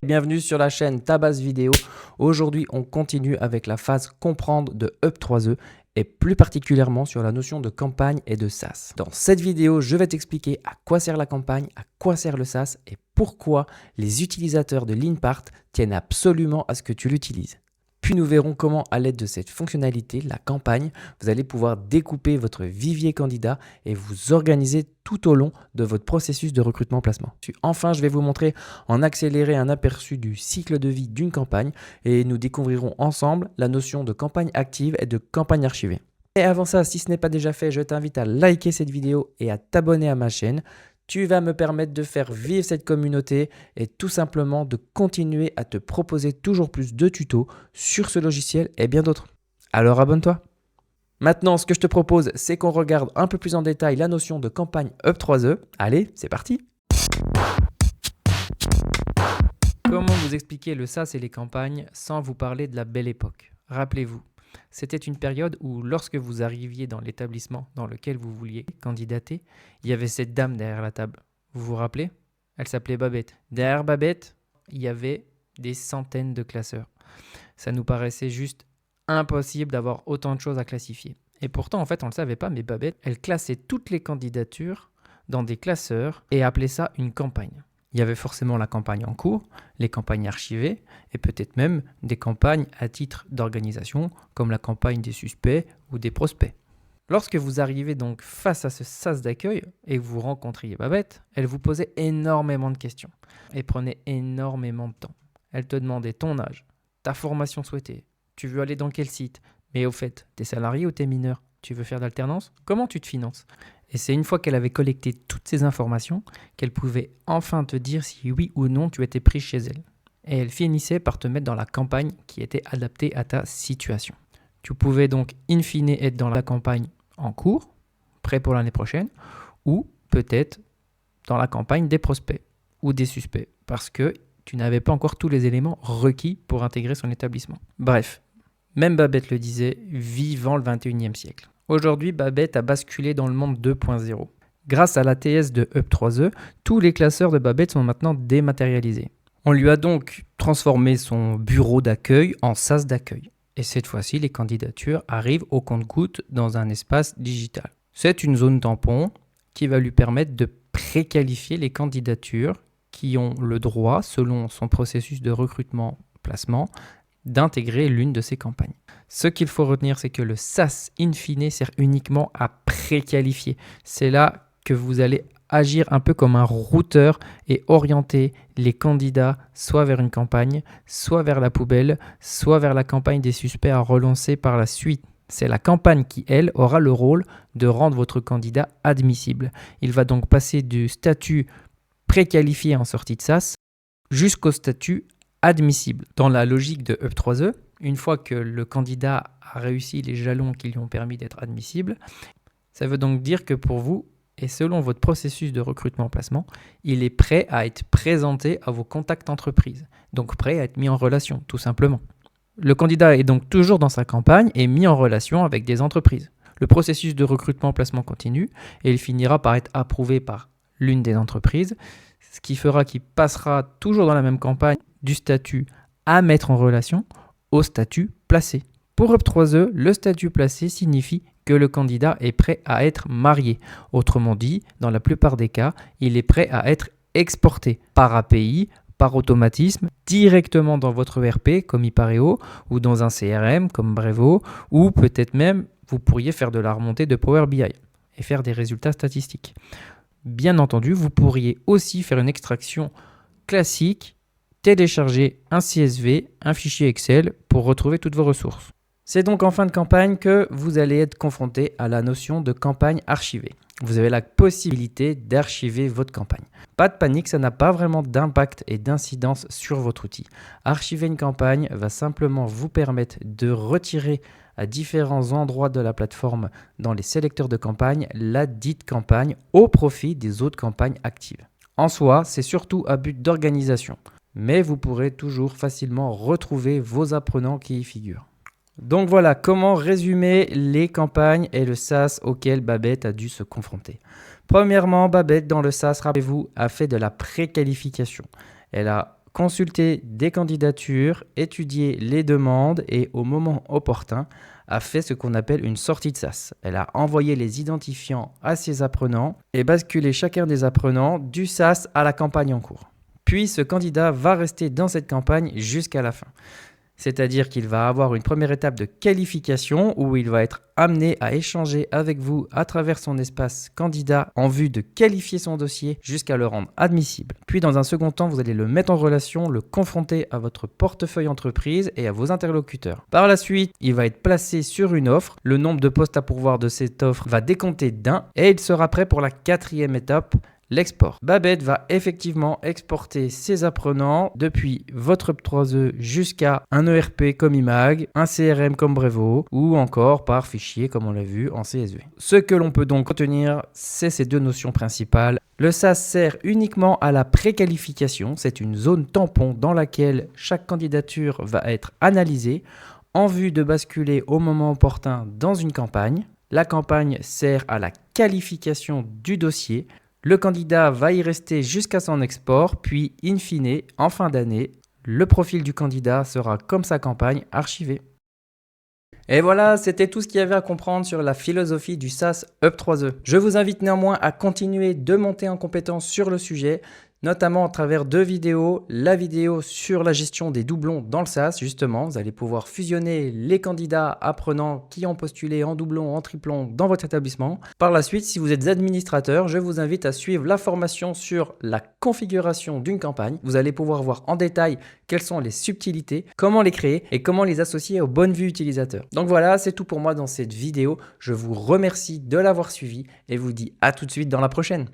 Bienvenue sur la chaîne Ta Base Vidéo. Aujourd'hui, on continue avec la phase comprendre de Up3E et plus particulièrement sur la notion de campagne et de SaaS. Dans cette vidéo, je vais t'expliquer à quoi sert la campagne, à quoi sert le SaaS et pourquoi les utilisateurs de Leanpart tiennent absolument à ce que tu l'utilises. Puis nous verrons comment, à l'aide de cette fonctionnalité, la campagne, vous allez pouvoir découper votre vivier candidat et vous organiser tout au long de votre processus de recrutement-placement. Enfin, je vais vous montrer en accéléré un aperçu du cycle de vie d'une campagne et nous découvrirons ensemble la notion de campagne active et de campagne archivée. Et avant ça, si ce n'est pas déjà fait, je t'invite à liker cette vidéo et à t'abonner à ma chaîne. Tu vas me permettre de faire vivre cette communauté et tout simplement de continuer à te proposer toujours plus de tutos sur ce logiciel et bien d'autres. Alors abonne-toi. Maintenant, ce que je te propose, c'est qu'on regarde un peu plus en détail la notion de campagne Up3E. Allez, c'est parti. Comment vous expliquer le SaaS et les campagnes sans vous parler de la belle époque? Rappelez-vous, c'était une période où lorsque vous arriviez dans l'établissement dans lequel vous vouliez candidater, il y avait cette dame derrière la table. Vous vous rappelez? Elle s'appelait Babette. Derrière Babette, il y avait des centaines de classeurs. Ça nous paraissait juste impossible d'avoir autant de choses à classifier. Et pourtant, en fait, on ne le savait pas, mais Babette, elle classait toutes les candidatures dans des classeurs et appelait ça une campagne. Il y avait forcément la campagne en cours, les campagnes archivées et peut-être même des campagnes à titre d'organisation comme la campagne des suspects ou des prospects. Lorsque vous arrivez donc face à ce sas d'accueil et que vous rencontriez Babette, elle vous posait énormément de questions et prenait énormément de temps. Elle te demandait ton âge, ta formation souhaitée, tu veux aller dans quel site, mais au fait, t'es salarié ou t'es mineur, tu veux faire d'alternance, comment tu te finances? Et c'est une fois qu'elle avait collecté toutes ces informations qu'elle pouvait enfin te dire si oui ou non tu étais pris chez elle. Et elle finissait par te mettre dans la campagne qui était adaptée à ta situation. Tu pouvais donc in fine être dans la campagne en cours, prêt pour l'année prochaine, ou peut-être dans la campagne des prospects ou des suspects, parce que tu n'avais pas encore tous les éléments requis pour intégrer son établissement. Bref, même Babette le disait, vivant le 21e siècle. Aujourd'hui, Babette a basculé dans le monde 2.0. Grâce à l'ATS de Up3E, tous les classeurs de Babette sont maintenant dématérialisés. On lui a donc transformé son bureau d'accueil en sas d'accueil. Et cette fois-ci, les candidatures arrivent au compte-gouttes dans un espace digital. C'est une zone tampon qui va lui permettre de préqualifier les candidatures qui ont le droit, selon son processus de recrutement-placement, d'intégrer l'une de ces campagnes. Ce qu'il faut retenir, c'est que le SaaS, in fine, sert uniquement à préqualifier. C'est là que vous allez agir un peu comme un routeur et orienter les candidats soit vers une campagne, soit vers la poubelle, soit vers la campagne des suspects à relancer par la suite. C'est la campagne qui, elle, aura le rôle de rendre votre candidat admissible. Il va donc passer du statut préqualifié en sortie de SaaS jusqu'au statut admissible. Dans la logique de Up3E, une fois que le candidat a réussi les jalons qui lui ont permis d'être admissible, ça veut donc dire que pour vous, et selon votre processus de recrutement-placement, il est prêt à être présenté à vos contacts entreprises, donc prêt à être mis en relation, tout simplement. Le candidat est donc toujours dans sa campagne et mis en relation avec des entreprises. Le processus de recrutement-placement continue et il finira par être approuvé par l'une des entreprises, ce qui fera qu'il passera toujours dans la même campagne du statut à mettre en relation au statut placé. Pour Up3E, le statut placé signifie que le candidat est prêt à être marié. Autrement dit, dans la plupart des cas, il est prêt à être exporté par API, par automatisme, directement dans votre ERP comme Ipareo ou dans un CRM comme Brevo, ou peut-être même vous pourriez faire de la remontée de Power BI et faire des résultats statistiques. Bien entendu, vous pourriez aussi faire une extraction classique, télécharger un CSV, un fichier Excel pour retrouver toutes vos ressources. C'est donc en fin de campagne que vous allez être confronté à la notion de campagne archivée. Vous avez la possibilité d'archiver votre campagne. Pas de panique, ça n'a pas vraiment d'impact et d'incidence sur votre outil. Archiver une campagne va simplement vous permettre de retirer à différents endroits de la plateforme dans les sélecteurs de campagne la dite campagne au profit des autres campagnes actives. En soi, c'est surtout à but d'organisation, mais vous pourrez toujours facilement retrouver vos apprenants qui y figurent. Donc voilà comment résumer les campagnes et le SaaS auquel Babette a dû se confronter. Premièrement, Babette dans le SaaS, rappelez-vous, a fait de la préqualification. Elle a consulté des candidatures, étudié les demandes et au moment opportun, a fait ce qu'on appelle une sortie de SAS. Elle a envoyé les identifiants à ses apprenants et basculé chacun des apprenants du SAS à la campagne en cours. Puis ce candidat va rester dans cette campagne jusqu'à la fin. C'est-à-dire qu'il va avoir une première étape de qualification où il va être amené à échanger avec vous à travers son espace candidat en vue de qualifier son dossier jusqu'à le rendre admissible. Puis dans un second temps, vous allez le mettre en relation, le confronter à votre portefeuille entreprise et à vos interlocuteurs. Par la suite, il va être placé sur une offre. Le nombre de postes à pourvoir de cette offre va décompter d'un et il sera prêt pour la 4e étape, l'export. Babette va effectivement exporter ses apprenants depuis votre 3E jusqu'à un ERP comme IMAG, un CRM comme Brevo ou encore par fichier comme on l'a vu en CSV. Ce que l'on peut donc retenir, c'est ces deux notions principales. Le SAS sert uniquement à la préqualification, c'est une zone tampon dans laquelle chaque candidature va être analysée en vue de basculer au moment opportun dans une campagne. La campagne sert à la qualification du dossier. Le candidat va y rester jusqu'à son export, puis in fine, en fin d'année, le profil du candidat sera comme sa campagne archivé. Et voilà, c'était tout ce qu'il y avait à comprendre sur la philosophie du SAS Up 3E. Je vous invite néanmoins à continuer de monter en compétence sur le sujet, notamment à travers 2 vidéos. La vidéo sur la gestion des doublons dans le SAS, justement. Vous allez pouvoir fusionner les candidats apprenants qui ont postulé en doublon, en triplon dans votre établissement. Par la suite, si vous êtes administrateur, je vous invite à suivre la formation sur la configuration d'une campagne. Vous allez pouvoir voir en détail quelles sont les subtilités, comment les créer et comment les associer aux bonnes vues utilisateurs. Donc voilà, c'est tout pour moi dans cette vidéo. Je vous remercie de l'avoir suivi et vous dis à tout de suite dans la prochaine.